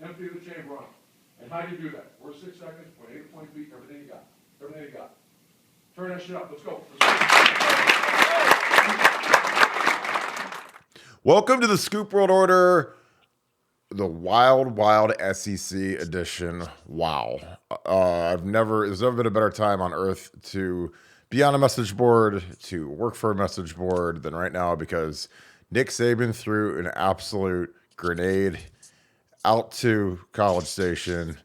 empty the chamber on them. And how do you do that? First 6 seconds, point A to point B, everything you got. Everything you got. Turn that shit up. Let's go. Welcome to the Scoop World Order, the Wild Wild SEC edition. Wow. There's never been a better time on earth to be on a message board, to work for a message board than right now, because Nick Sabin threw an absolute grenade out to College Station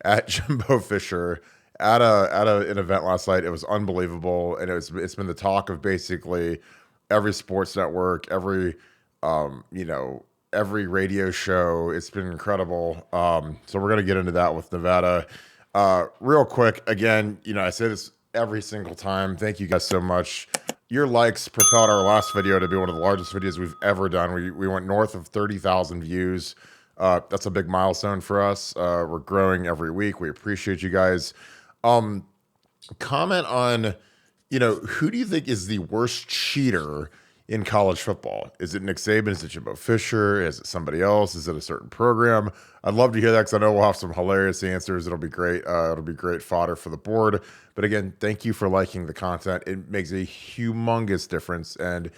at Jimbo Fisher at an event last night. It was unbelievable, and it's been the talk of basically every sports network, every radio show. It's been incredible. So we're gonna get into that with Nevada. Real quick, again, I say this every single time. Thank you guys so much. Your likes propelled our last video to be one of the largest videos we've ever done. We went north of 30,000 views. That's a big milestone for us. We're growing every week. We appreciate you guys. Comment on, who do you think is the worst cheater in college football? Is it Nick Sabin? Is it Jimbo Fisher? Is it somebody else? Is it a certain program? I'd love to hear that, because I know we'll have some hilarious answers. It'll be great. It'll be great fodder for the board. But again, thank you for liking the content. It makes a humongous difference. And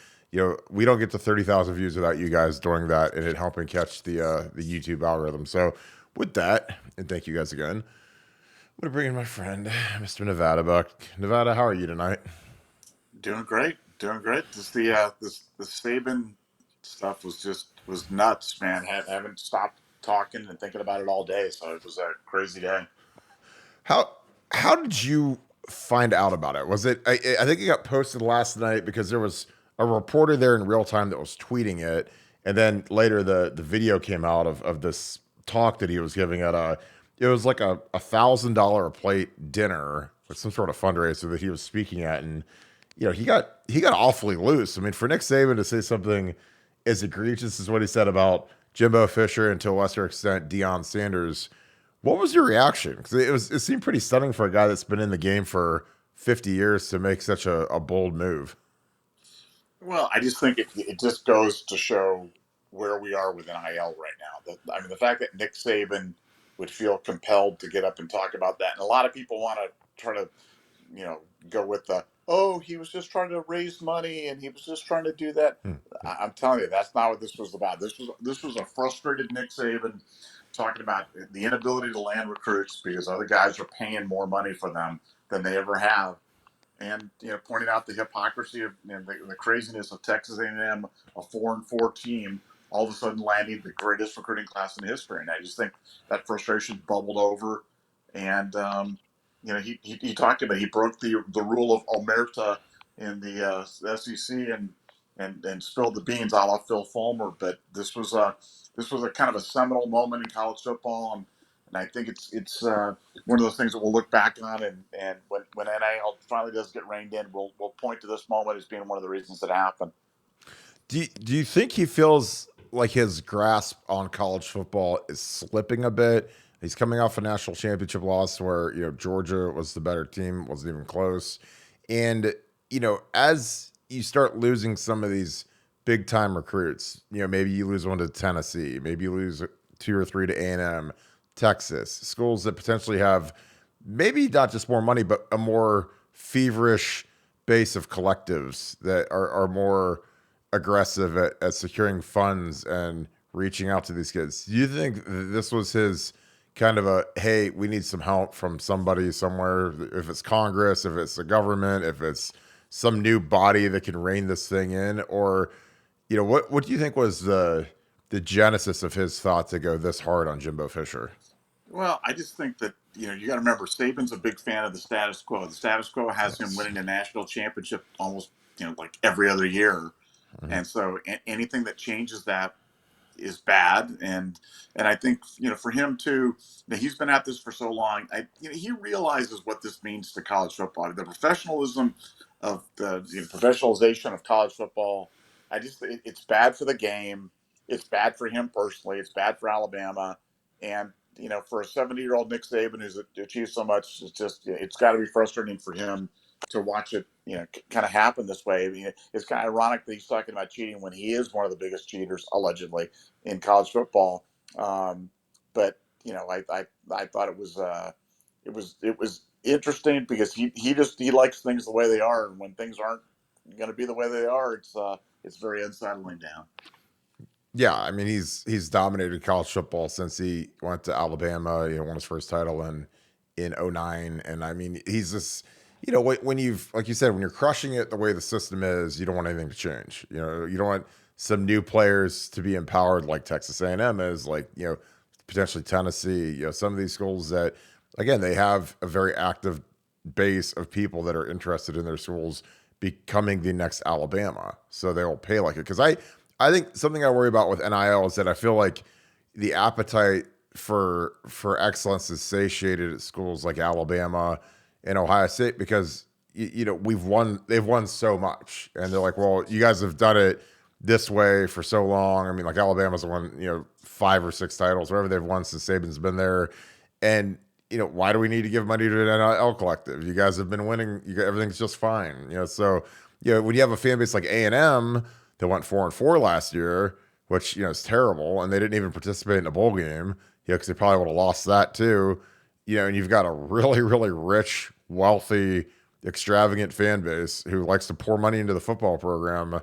we don't get to 30,000 views without you guys doing that and it helping catch the YouTube algorithm. So with that, and thank you guys again, I'm going to bring in my friend, Mr. Nevadabuck. Nevada, how are you tonight? Doing great. The Saban stuff was nuts, man. Haven't stopped talking and thinking about it all day, so it was a crazy day. How did you find out about it? Was it? I think it got posted last night because there was a reporter there in real time that was tweeting it, and then later the video came out of this talk that he was giving at it was like a $1,000 a plate dinner, like some sort of fundraiser that he was speaking at, and he got awfully loose. I mean, for Nick Saban to say something as egregious as what he said about Jimbo Fisher and to a lesser extent Deion Sanders, what was your reaction? Because it seemed pretty stunning for a guy that's been in the game for 50 years to make such a bold move. Well, I just think it just goes to show where we are with NIL right now. The fact that Nick Saban would feel compelled to get up and talk about that, and a lot of people want to try to, go with he was just trying to raise money and he was just trying to do that. I'm telling you, that's not what this was about. This was a frustrated Nick Saban talking about the inability to land recruits because other guys are paying more money for them than they ever have, and pointing out the hypocrisy of the craziness of Texas A&M, a 4-4 team, all of a sudden landing the greatest recruiting class in history. And I just think that frustration bubbled over, and he talked about he broke the rule of omerta in the SEC and spilled the beans, a la Phil Fulmer. But this was a kind of a seminal moment in college football, and I think it's one of those things that we'll look back on, and when NIL finally does get reined in, we'll point to this moment as being one of the reasons that happened. Do you think he feels like his grasp on college football is slipping a bit? He's coming off a national championship loss where Georgia was the better team, wasn't even close, and as you start losing some of these big time recruits, maybe you lose one to Tennessee, maybe you lose 2 or 3 to A&M, Texas, schools that potentially have maybe not just more money, but a more feverish base of collectives that are more aggressive at securing funds and reaching out to these kids. Do you think this was his kind of a, hey, we need some help from somebody somewhere, if it's Congress, if it's the government, if it's some new body that can rein this thing in? Or, what do you think was the genesis of his thought to go this hard on Jimbo Fisher? Well, I just think that you got to remember Saban's a big fan of the status quo. The status quo has him winning a national championship almost like every other year, and so anything that changes that is bad. And I think for him too, he's been at this for so long. He realizes what this means to college football, the professionalism of the professionalization of college football. It's bad for the game. It's bad for him personally. It's bad for Alabama, and for a 70-year-old Nick Saban who's achieved so much, it's got to be frustrating for him to watch it, kind of happen this way. I mean, it's kind of ironic that he's talking about cheating when he is one of the biggest cheaters, allegedly, in college football. But I thought it was interesting because he likes things the way they are, and when things aren't going to be the way they are, it's very unsettling down. Yeah, I mean he's dominated college football since he went to Alabama. Won his first title in '09, and I mean he's just when you've like you said when you're crushing it the way the system is, you don't want anything to change. You don't want some new players to be empowered like Texas A&M is, like potentially Tennessee. Some of these schools that again they have a very active base of people that are interested in their schools becoming the next Alabama, so they will pay like it because I think something I worry about with NIL is that I feel like the appetite for excellence is satiated at schools like Alabama and Ohio State because they've won so much, and they're like, well, you guys have done it this way for so long. I mean, like Alabama's won 5 or 6 titles, whatever they've won since Saban's been there, and why do we need to give money to an NIL collective? You guys have been winning. Everything's just fine. So when you have a fan base like A&M that went 4-4 last year, which is terrible, and they didn't even participate in a bowl game, because they probably would have lost that too. And you've got a really, really rich, wealthy, extravagant fan base who likes to pour money into the football program.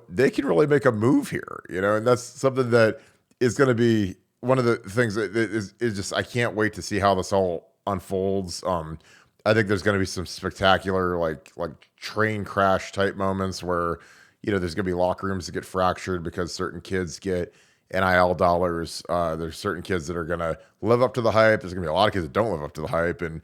They can really make a move here. And that's something that is going to be one of the things that is just I can't wait to see how this all unfolds. I think there's going to be some spectacular like train crash type moments where there's going to be locker rooms that get fractured because certain kids get NIL dollars. There's certain kids that are going to live up to the hype. There's going to be a lot of kids that don't live up to the hype. And,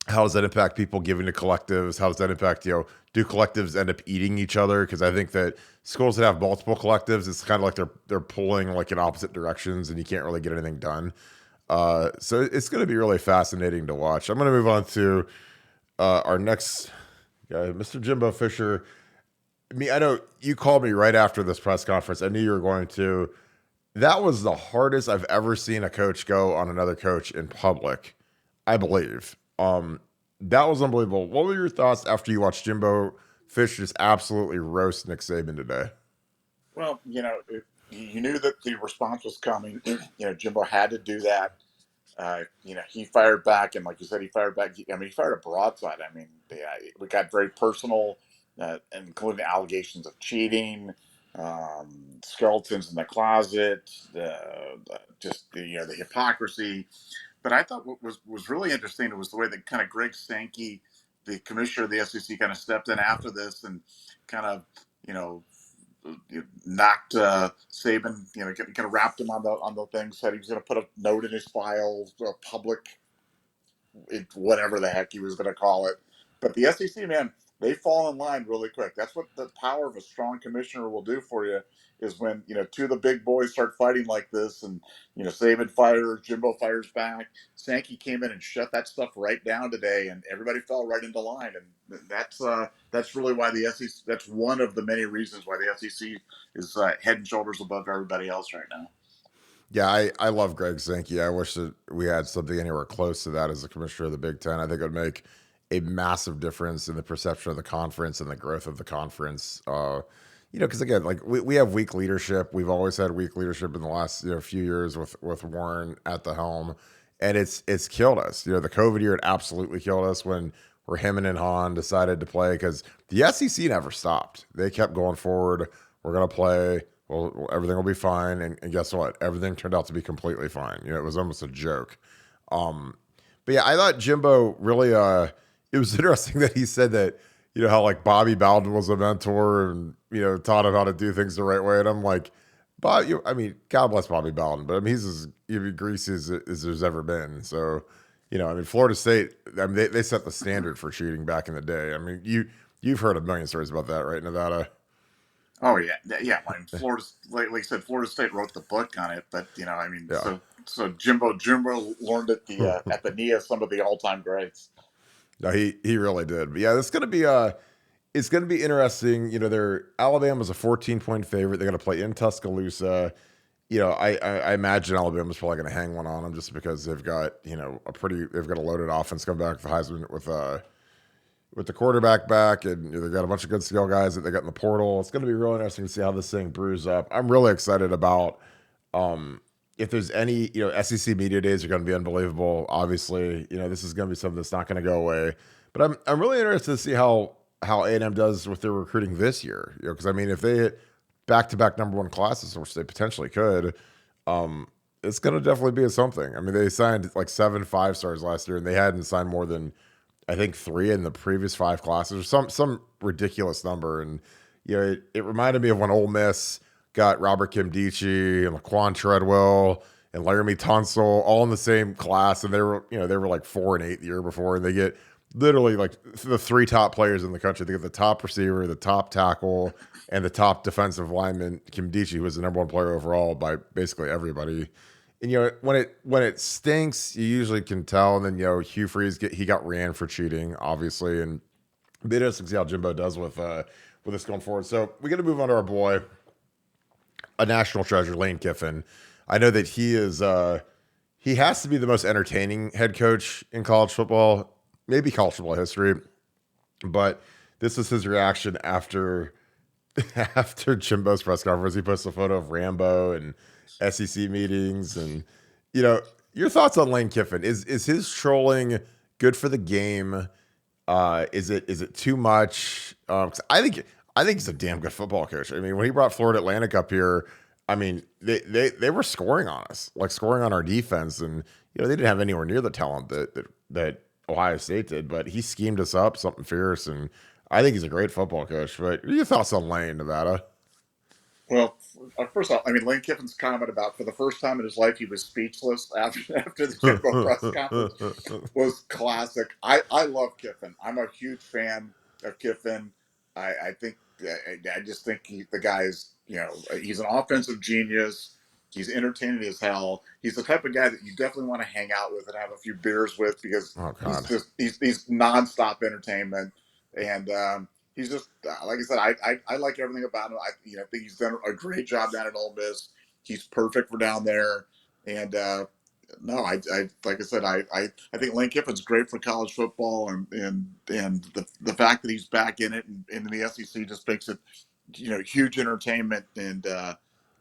how does that impact people giving to collectives? How does that impact, do collectives end up eating each other? Because I think that schools that have multiple collectives, it's kind of like they're pulling like in opposite directions and you can't really get anything done. So it's going to be really fascinating to watch. I'm going to move on to our next guy, Mr. Jimbo Fisher. I know you called me right after this press conference. I knew you were going to. That was the hardest I've ever seen a coach go on another coach in public, I believe. That was unbelievable. What were your thoughts after you watched Jimbo Fisher just absolutely roast Nick Sabin today? Well, you knew that the response was coming. Jimbo had to do that. He fired back, and like you said, he fired back. I mean, he fired a broadside. I mean, we got very personal, including allegations of cheating, skeletons in the closet, just the hypocrisy. But I thought what was really interesting was the way that kind of Greg Sankey, the commissioner of the SEC, kind of stepped in after this and kind of you know knocked Saban, kind of wrapped him on the thing. Said he was going to put a note in his file, a public, whatever the heck he was going to call it. But the SEC, man, they fall in line really quick. That's what the power of a strong commissioner will do for you. Is when two of the big boys start fighting like this, and Saban fires, Jimbo fires back. Sankey came in and shut that stuff right down today, and everybody fell right into line. And that's really why the SEC. That's one of the many reasons why the SEC is head and shoulders above everybody else right now. Yeah, I love Greg Sankey. I wish that we had something anywhere close to that as a commissioner of the Big Ten. I think it would make a massive difference in the perception of the conference and the growth of the conference. Because again, like we have weak leadership. We've always had weak leadership in the last few years with Warren at the helm, and it's killed us. The COVID year, it absolutely killed us when Raheem and Hahn decided to play because the SEC never stopped. They kept going forward. We're gonna play. Well, everything will be fine. And guess what? Everything turned out to be completely fine. It was almost a joke. But yeah, I thought Jimbo really, it was interesting that he said that, how like Bobby Bowden was a mentor and, taught him how to do things the right way. And I'm like, God bless Bobby Bowden, but he's as greasy as there's ever been. So, Florida State, they set the standard for cheating back in the day. You've heard a million stories about that, right, Nevada? Oh yeah. Florida, like you said, Florida State wrote the book on it, but Yeah. so Jimbo learned at the knee of some of the all time greats. No, he really did. But yeah, it's gonna be interesting. Alabama's a 14-point favorite. They're gonna play in Tuscaloosa. I imagine Alabama's probably gonna hang one on them just because they've got they've got a loaded offense coming back with Heisman with the quarterback back, and they've got a bunch of good skill guys that they got in the portal. It's going to be really interesting to see how this thing brews up. I'm really excited about if there's any, SEC media days are going to be unbelievable. Obviously, this is going to be something that's not going to go away. But I'm really interested to see how A&M does with their recruiting this year. Because I mean, if they hit back-to-back number one classes, which they potentially could, it's going to definitely be a something. I mean, they signed like 7 5-stars last year, and they hadn't signed more than I think 3 in the previous 5 classes, or some ridiculous number. And it reminded me of when Ole Miss got Robert Kimdichie and Laquan Treadwell and Laramie Tunsil all in the same class, and they were like 4 and 8 the year before, and they get literally like the 3 top players in the country. They get the top receiver, the top tackle, and the top defensive lineman. Kimdichie, who was the number 1 player overall by basically everybody. And when it stinks, you usually can tell. And then Hugh Freeze he got ran for cheating, obviously, and it'll be interesting to see how Jimbo does with this going forward. So we got to move on to our boy, a national treasure, Lane Kiffin. I know that he has to be the most entertaining head coach in college football, maybe college football history. But this was his reaction after Jimbo's press conference. He posts a photo of Rambo and SEC meetings, and your thoughts on Lane Kiffin. Is his trolling good for the game? Is it too much? 'Cause I think he's a damn good football coach. I mean, when he brought Florida Atlantic up here, I mean, they were scoring on us, like scoring on our defense, and they didn't have anywhere near the talent that Ohio State did, but he schemed us up something fierce, and I think he's a great football coach. But what are your thoughts on Lane, Nevada? Well, first off, I mean, Lane Kiffin's comment about for the first time in his life he was speechless after the Jimbo press conference was classic. I love Kiffin. I'm a huge fan of Kiffin. I just think the guy's, he's an offensive genius. He's entertaining as hell. He's the type of guy that you definitely want to hang out with and have a few beers with because he's nonstop entertainment. And he's just like I said. I like everything about him. I think he's done a great job down at Ole Miss. He's perfect for down there. And no, I like I said, I think Lane Kiffin's great for college football, and the fact that he's back in it and in the SEC just makes it huge entertainment. And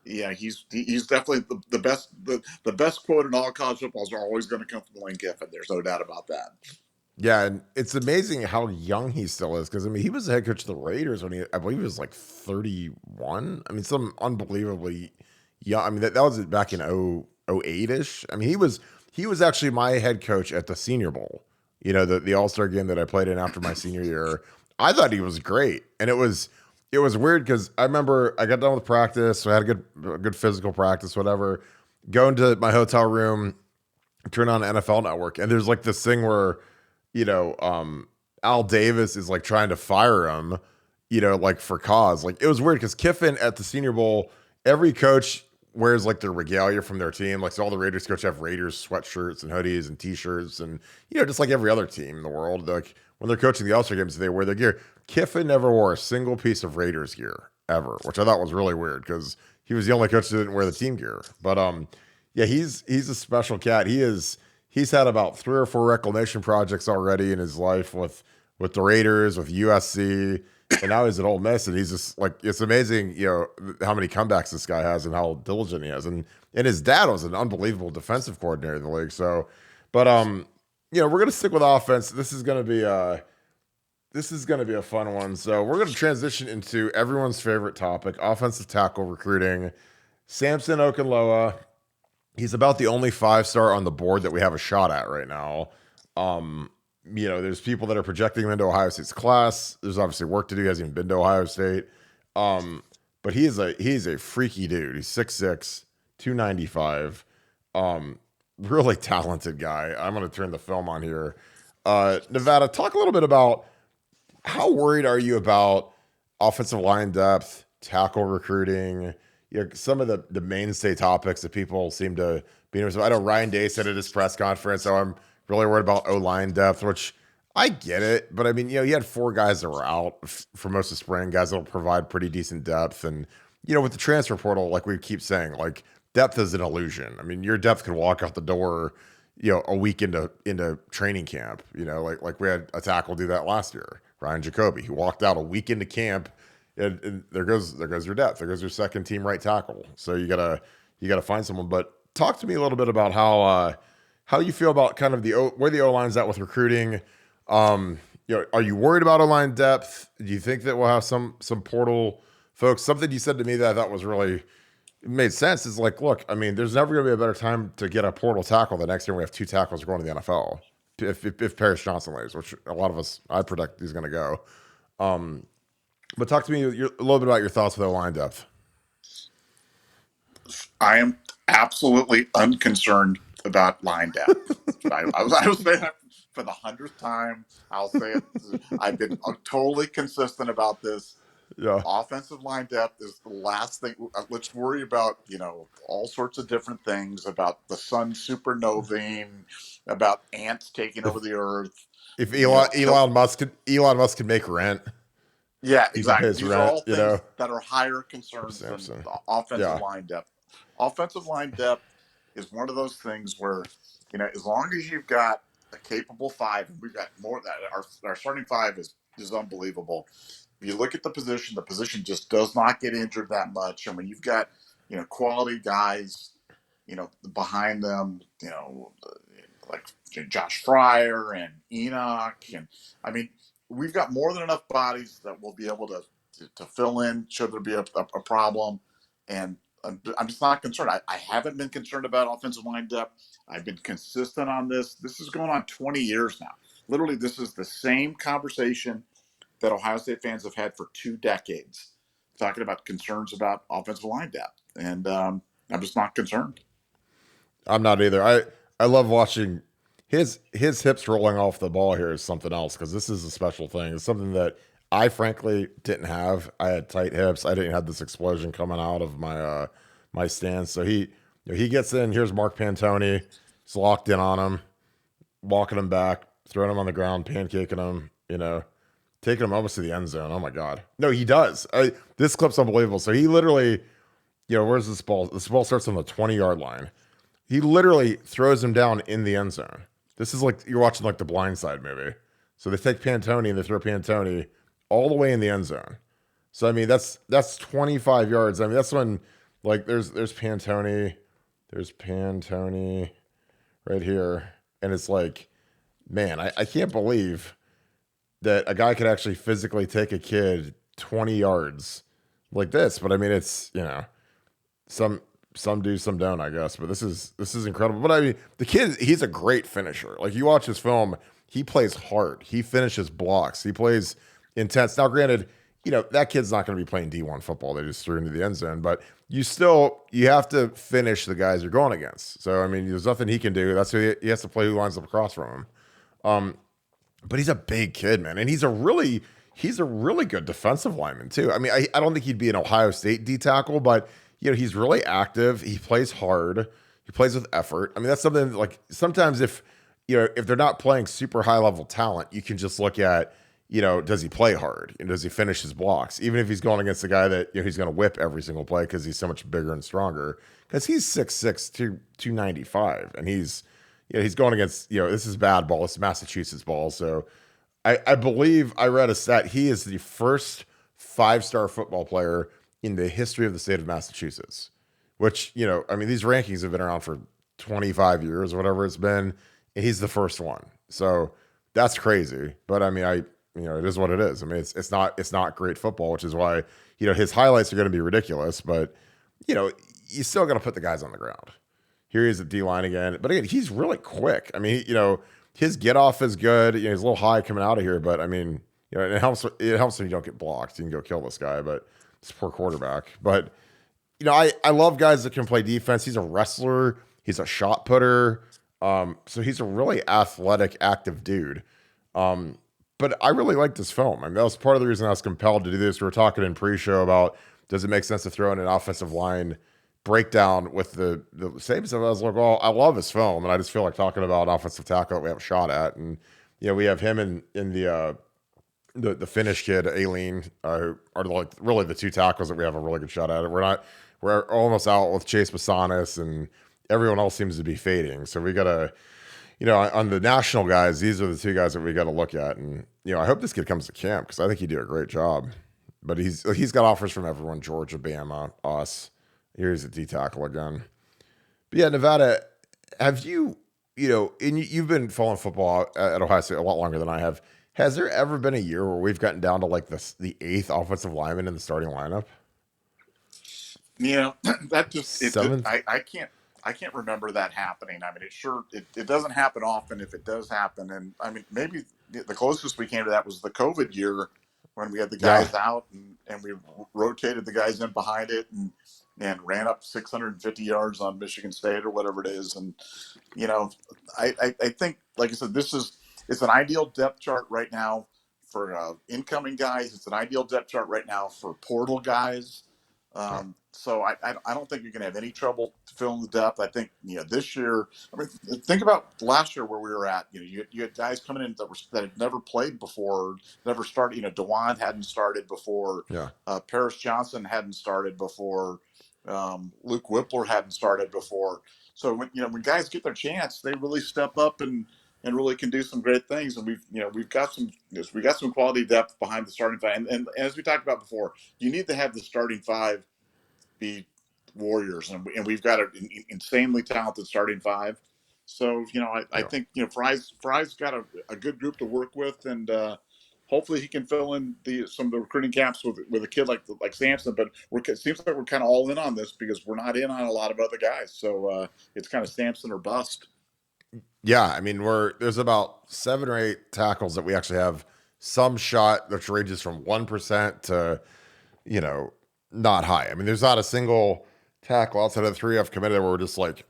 yeah, he's definitely the best. The best quote in all college footballs are always going to come from Lane Kiffin. There's no doubt about that. Yeah, and it's amazing how young he still is, because I mean he was the head coach of the Raiders when I believe he was like 31. I mean, some unbelievably young. I mean that was back in 08-ish. I mean he was actually my head coach at the Senior Bowl. The All-Star game that I played in after my senior year. I thought he was great, and it was weird because I remember I got done with practice, so I had a good physical practice, whatever. Going to my hotel room, turn on NFL Network, and there's like this thing where Al Davis is like trying to fire him, like for cause. Like it was weird because Kiffin at the Senior Bowl, every coach wears like their regalia from their team. Like so all the Raiders coaches have Raiders sweatshirts and hoodies and t-shirts and just like every other team in the world. Like when they're coaching the All-Star games, they wear their gear. Kiffin never wore a single piece of Raiders gear ever, which I thought was really weird because he was the only coach that didn't wear the team gear. But yeah, he's a special cat. He's had about 3 or 4 reclamation projects already in his life with the Raiders, with USC, and now he's at Ole Miss, and he's just like, it's amazing, how many comebacks this guy has and how diligent he is. And his dad was an unbelievable defensive coordinator in the league. So, but we're gonna stick with offense. This is gonna be a fun one. So we're gonna transition into everyone's favorite topic: offensive tackle recruiting. Samson Okunlola. He's about the only 5-star on the board that we have a shot at right now. There's people that are projecting him into Ohio State's class. There's obviously work to do. He hasn't even been to Ohio State. But he's a freaky dude. He's 6'6", 295. Really talented guy. I'm going to turn the film on here. Nevada, talk a little bit about how worried are you about offensive line depth, tackle recruiting, some of the mainstay topics that people seem to be interested in. I know Ryan Day said at his press conference, so I'm really worried about O-line depth, which I get it. But I mean, he had 4 guys that were out for most of spring, guys that will provide pretty decent depth. And, with the transfer portal, like we keep saying, like depth is an illusion. I mean, your depth could walk out the door, a week into training camp, like we had a tackle do that last year, Ryan Jacoby. He walked out a week into camp. And there goes your depth. There goes your second team right tackle. So you gotta find someone. But talk to me a little bit about how you feel about kind of where the O line's at with recruiting. Are you worried about O line depth? Do you think that we'll have some portal folks? Something you said to me that I thought was really it made sense is like, look, I mean, there's never going to be a better time to get a portal tackle the next year we have 2 tackles going to the NFL. If Paris Johnson leaves, which a lot of us, I predict he's going to go. But talk to me a little bit about your thoughts with O line depth. I am absolutely unconcerned about line depth. I was saying it for the 100th time. I'll say it. I've been totally consistent about this. Yeah. Offensive line depth is the last thing. Let's worry about, all sorts of different things, about the sun supernovaing, about ants taking over the earth. If Elon Musk could make rent. Yeah, exactly. These are all things that are higher concerns than the offensive line depth. Offensive line depth is one of those things where, as long as you've got a capable 5, and we've got more than that, our starting 5 is unbelievable. If you look at the position just does not get injured that much. I mean, you've got, quality guys, behind them, like Josh Fryer and Enoch. And I mean, we've got more than enough bodies that will be able to fill in should there be a problem. And I'm just not concerned. I haven't been concerned about offensive line depth. I've been consistent on this. This is going on 20 years now. Literally, this is the same conversation that Ohio State fans have had for 2 decades, talking about concerns about offensive line depth. And I'm just not concerned. I'm not either. I love watching his hips rolling off the ball here is something else, because this is a special thing. It's something that I frankly didn't have. I had tight hips. I didn't have this explosion coming out of my my stance. So he gets in. Here's Mark Pantoni. He's locked in on him, walking him back, throwing him on the ground, pancaking him. Taking him almost to the end zone. Oh my God! No, he does. This clip's unbelievable. So he literally, where's this ball? This ball starts on the 20-yard line. He literally throws him down in the end zone. This is like you're watching like the Blind Side movie. So they take Pantoni and they throw Pantoni all the way in the end zone. So I mean that's 25 yards. I mean that's when like there's Pantoni right here, and it's like, man, I can't believe that a guy could actually physically take a kid 20 yards like this. But I mean, it's, some do, some don't, I guess. But this is incredible. But I mean, the kid, he's a great finisher. Like you watch his film, he plays hard. He finishes blocks. He plays intense. Now, granted, that kid's not going to be playing D1 football. They just threw into the end zone. But you have to finish the guys you're going against. So, I mean, there's nothing he can do. That's who he has to play, who lines up across from him. But he's a big kid, man. And he's a really good defensive lineman, too. I mean, I don't think he'd be an Ohio State D tackle, but, he's really active. He plays hard. He plays with effort. I mean, that's something like sometimes if they're not playing super high level talent, you can just look at, does he play hard? And does he finish his blocks? Even if he's going against a guy that, he's going to whip every single play because he's so much bigger and stronger. Because he's 6'6", 295. And he's going against, this is bad ball. This is Massachusetts ball. So I believe I read a stat. He is the first 5-star football player in the history of the state of Massachusetts, which, I mean, these rankings have been around for 25 years or whatever it's been. And he's the first one. So that's crazy. But I mean, it is what it is. I mean, it's not great football, which is why, his highlights are going to be ridiculous, but you still got to put the guys on the ground. Here he is at D-line again. But again, he's really quick. I mean, his get off is good. He's a little high coming out of here, but I mean, it helps when you don't get blocked. You can go kill this guy, but it's a poor quarterback. But, I love guys that can play defense. He's a wrestler. He's a shot putter. So he's a really athletic, active dude. But I really liked this film. I mean, that was part of the reason I was compelled to do this. We were talking in pre-show about, does it make sense to throw in an offensive line breakdown with the same stuff? I was like, well, I love his film, and I just feel like talking about offensive tackle that we have a shot at. And we have him in the Finnish kid, Aileen, who are like really the 2 tackles that we have a really good shot at. We're almost out with Chase Basanis, and everyone else seems to be fading. So we gotta, on the national guys, these are the 2 guys that we got to look at. And I hope this kid comes to camp, because I think he'd do a great job. But he's got offers from everyone: Georgia, Bama, us. Here's a D tackle again. But yeah, Nevada, have you, and you've been following football at Ohio State a lot longer than I have. Has there ever been a year where we've gotten down to like the eighth offensive lineman in the starting lineup? You know, that just it did. Seventh? I can't remember that happening. I mean, it doesn't happen often if it does happen. And I mean, maybe the closest we came to that was the COVID year when we had the Yeah. guys out and we rotated the guys in behind it and ran up 650 yards on Michigan State or whatever it is. And you know, I think, like I said, it's an ideal depth chart right now for incoming guys. It's an ideal depth chart right now for portal guys. Yeah. So I don't think you're going to have any trouble filling the depth. I think this year. I mean, think about last year where we were at. You had guys coming in that had never played before, never started. Dewan hadn't started before. Yeah. Paris Johnson hadn't started before. Luke Whippler hadn't started before. So when guys get their chance, they really step up and really can do some great things. And we've got some quality depth behind the starting five. And as we talked about before, you need to have the starting five be warriors, and we've got an insanely talented starting five. So I Yeah. think Fry's got a good group to work with, and hopefully he can fill in some of the recruiting camps with a kid like Sampson. But it seems like we're kind of all in on this because we're not in on a lot of other guys. So it's kind of Sampson or bust. Yeah. I mean, there's about 7 or 8 tackles that we actually have some shot, which ranges from 1% to, you know, not high. I mean, there's not a single tackle outside of the 3 I've committed where we're just like,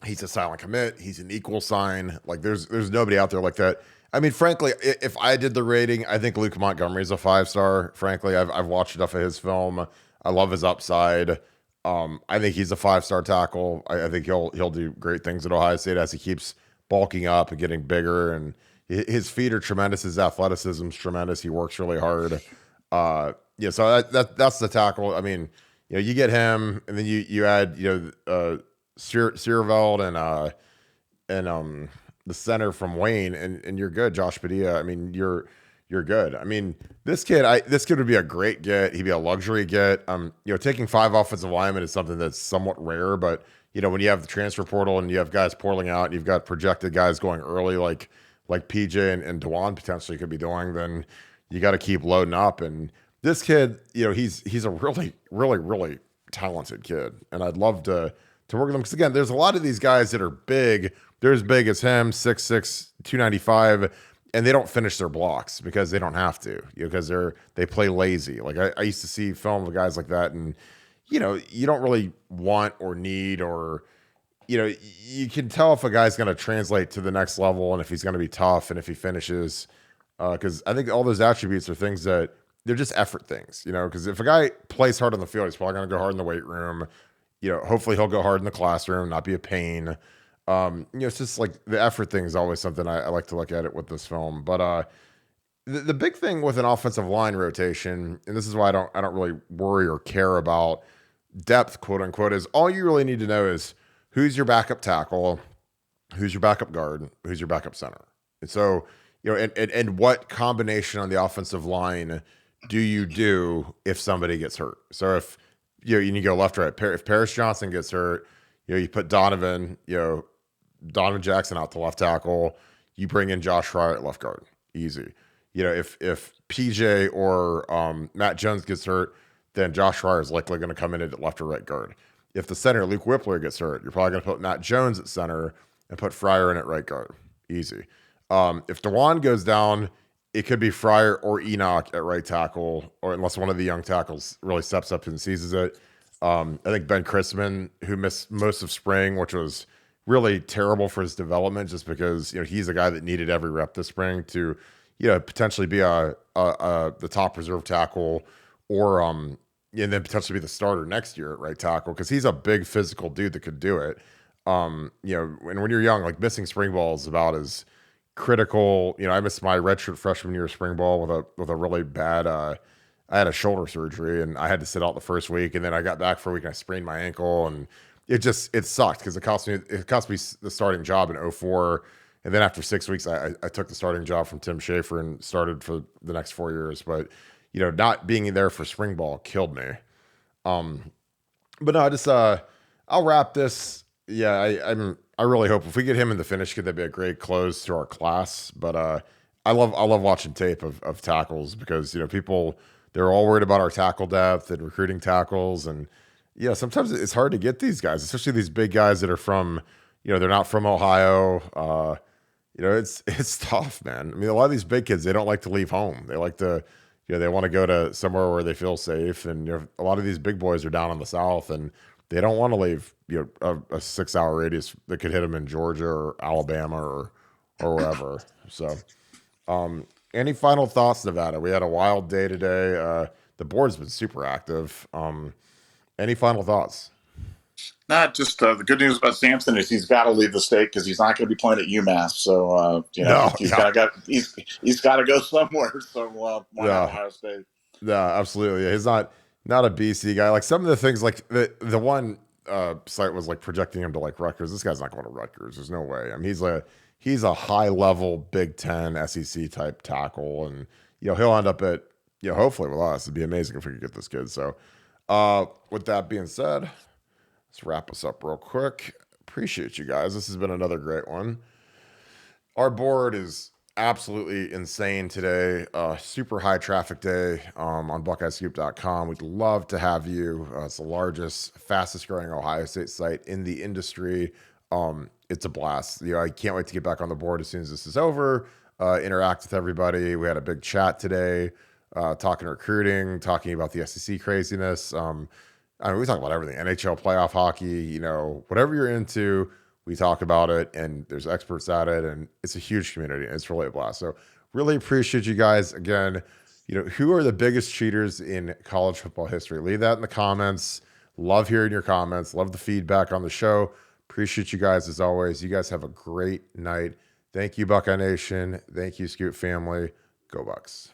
he's a silent commit. He's an equal sign. Like there's nobody out there like that. I mean, frankly, if I did the rating, I think Luke Montgomery's a 5-star. Frankly, I've watched enough of his film. I love his upside. I think he's a 5-star tackle. I think he'll do great things at Ohio State as he keeps bulking up and getting bigger. And his feet are tremendous. His athleticism's tremendous. He works really hard. Yeah, so that's the tackle. I mean, you get him, and then you add Searveld and the center from Wayne, and you're good. Josh Padilla. I mean, you're good. I mean, this kid would be a great get. He'd be a luxury get. Taking 5 offensive linemen is something that's somewhat rare, but when you have the transfer portal and you have guys pouring out, and you've got projected guys going early, like PJ and Dewan potentially could be doing, then you got to keep loading up. And this kid, he's a really, really, really talented kid, and I'd love to work with him because again, there's a lot of these guys that are big. They're as big as him, 6'6", 295, and they don't finish their blocks because they don't have to, because they play lazy. Like I used to see film of guys like that, and you don't really want or need, or you can tell if a guy's going to translate to the next level and if he's going to be tough and if he finishes. Because I think all those attributes are things that they're just effort things, because if a guy plays hard on the field, he's probably going to go hard in the weight room. Hopefully he'll go hard in the classroom, not be a pain. It's just like the effort thing is always something I like to look at it with this film. But the big thing with an offensive line rotation, and this is why I don't really worry or care about depth, quote unquote, is all you really need to know is who's your backup tackle, who's your backup guard, who's your backup center. And so, and what combination on the offensive line do you do if somebody gets hurt? So if you go left, right, if Paris Johnson gets hurt, you put Donovan Jackson out to left tackle, you bring in Josh Fryer at left guard, easy. If PJ or Matt Jones gets hurt, then Josh Fryer is likely going to come in at left or right guard. If the center, Luke Whippler, gets hurt, you're probably going to put Matt Jones at center and put Fryer in at right guard. Easy. If Dewan goes down, it could be Fryer or Enoch at right tackle, or unless one of the young tackles really steps up and seizes it. I think Ben Chrisman, who missed most of spring, which was really terrible for his development, just because he's a guy that needed every rep this spring to potentially be the top reserve tackle, or and then potentially be the starter next year at right tackle, because he's a big physical dude that could do it. And when you're young, like missing spring ball is about as critical. I missed my redshirt freshman year spring ball with a really bad. I had a shoulder surgery and I had to sit out the first week, and then I got back for a week and I sprained my ankle, and it sucked because it cost me the starting job in '04. And then after 6 weeks, I took the starting job from Tim Schaefer and started for the next 4 years. But not being there for spring ball killed me. But no, I'll wrap this. Yeah, I really hope if we get him in the finish, could that be a great close to our class? But I love watching tape of tackles because people they're all worried about our tackle depth and recruiting tackles, and yeah, sometimes it's hard to get these guys, especially these big guys that are from they're not from Ohio. It's tough, man. I mean, a lot of these big kids, they don't like to leave home. They like to, they want to go to somewhere where they feel safe. And a lot of these big boys are down in the South, and they don't want to leave, a 6 hour radius that could hit them in Georgia or Alabama or wherever. So, any final thoughts, Nevada? We had a wild day today. The board's been super active. Any final thoughts? Not just the good news about Sampson is he's got to leave the state because he's not going to be playing at UMass. So No, he's yeah, he's got to go somewhere. So why not yeah. Ohio State? Yeah, absolutely. Yeah, he's not a BC guy. Like some of the things, like the one site was like projecting him to like Rutgers. This guy's not going to Rutgers. There's no way. I mean, he's a high level Big Ten SEC type tackle, and he'll end up at hopefully with us. It'd be amazing if we could get this kid. So, with that being said, let's wrap us up real quick. Appreciate you guys. This has been another great one. Our board is absolutely insane today. Super high traffic day on BuckeyeScoop.com. We'd love to have you. It's the largest, fastest growing Ohio State site in the industry. It's a blast. I can't wait to get back on the board as soon as this is over. Interact with everybody. We had a big chat today, talking recruiting, talking about the SEC craziness. I mean, we talk about everything: NHL playoff hockey, whatever you're into. We talk about it, and there's experts at it, and it's a huge community. And it's really a blast. So really appreciate you guys. Again, who are the biggest cheaters in college football history? Leave that in the comments. Love hearing your comments. Love the feedback on the show. Appreciate you guys as always. You guys have a great night. Thank you, Buckeye Nation. Thank you, Scoot family. Go Bucks.